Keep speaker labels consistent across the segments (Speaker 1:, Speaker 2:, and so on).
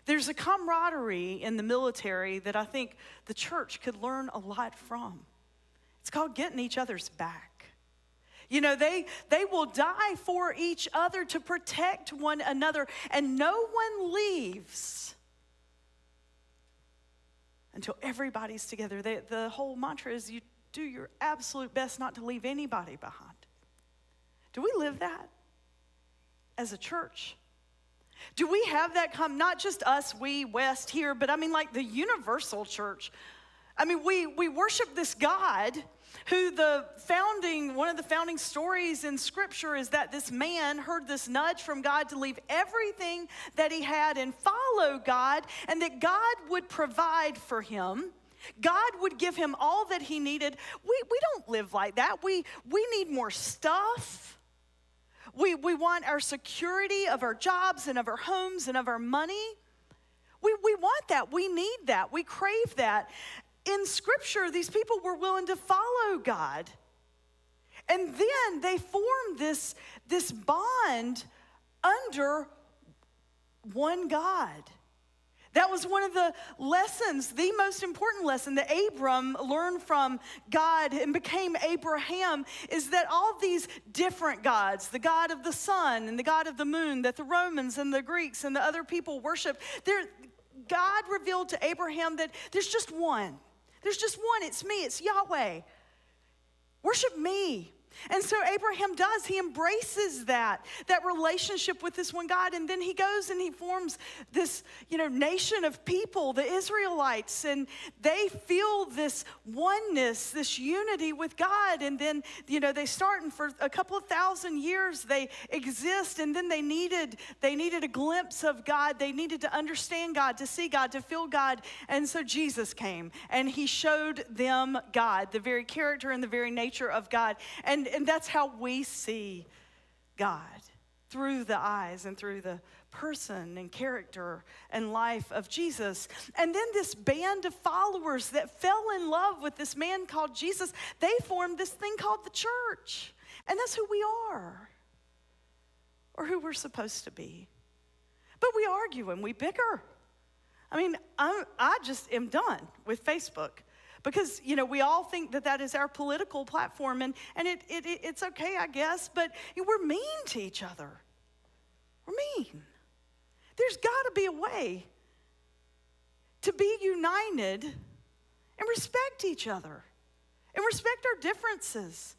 Speaker 1: There's a camaraderie in the military that I think the church could learn a lot from. It's called getting each other's back. You know, they will die for each other to protect one another, and no one leaves until everybody's together. The whole mantra is you do your absolute best not to leave anybody behind. Do we live that as a church? Do we have that not just us, we West here, but I mean like the universal church? I mean, we worship this God who one of the founding stories in Scripture is that this man heard this nudge from God to leave everything that he had and follow God, and that God would provide for him. God would give him all that he needed. We don't live like that. We need more stuff. We want our security of our jobs and of our homes and of our money. We want that. We need that. We crave that. In Scripture, these people were willing to follow God. And then they formed this bond under one God. That was one of the lessons, the most important lesson that Abram learned from God and became Abraham, is that all these different gods, the God of the sun and the God of the moon, that the Romans and the Greeks and the other people worship, God revealed to Abraham that there's just one. There's just one. It's me. It's Yahweh. Worship me. And so Abraham does. He embraces that relationship with this one God. And then he goes and he forms this, nation of people, the Israelites. And they feel this oneness, this unity with God. And then, they start, and for a couple of thousand years they exist. And then they needed a glimpse of God. They needed to understand God, to see God, to feel God. And so Jesus came and he showed them God, the very character and the very nature of God. And that's how we see God, through the eyes and through the person and character and life of Jesus. And then this band of followers that fell in love with this man called Jesus, they formed this thing called the church. And that's who we are, or who we're supposed to be. But we argue and we bicker. I mean, I just am done with Facebook. Because, we all think that is our political platform, and it's okay, I guess, but we're mean to each other. We're mean. There's got to be a way to be united and respect each other and respect our differences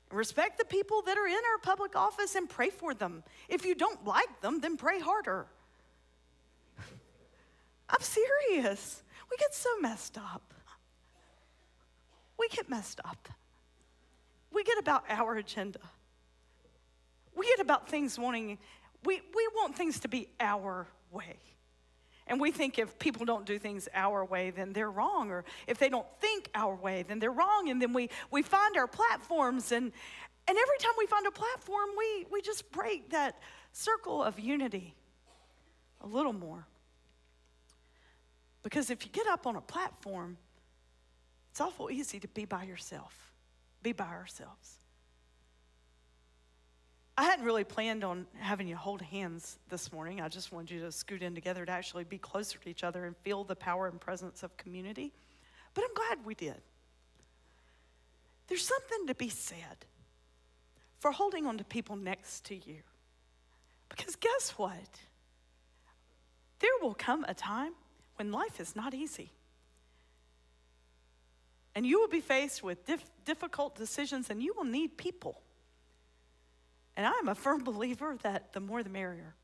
Speaker 1: and respect the people that are in our public office and pray for them. If you don't like them, then pray harder. I'm serious. We get so messed up. We get messed up. We get about our agenda. We get about things we want things to be our way. And we think if people don't do things our way, then they're wrong. Or if they don't think our way, then they're wrong. And then we find our platforms. And every time we find a platform, we just break that circle of unity a little more. Because if you get up on a platform, it's awful easy to be by yourself, be by ourselves. I hadn't really planned on having you hold hands this morning. I just wanted you to scoot in together to actually be closer to each other and feel the power and presence of community. But I'm glad we did. There's something to be said for holding on to people next to you. Because guess what? There will come a time when life is not easy. And you will be faced with difficult decisions, and you will need people. And I'm a firm believer that the more the merrier.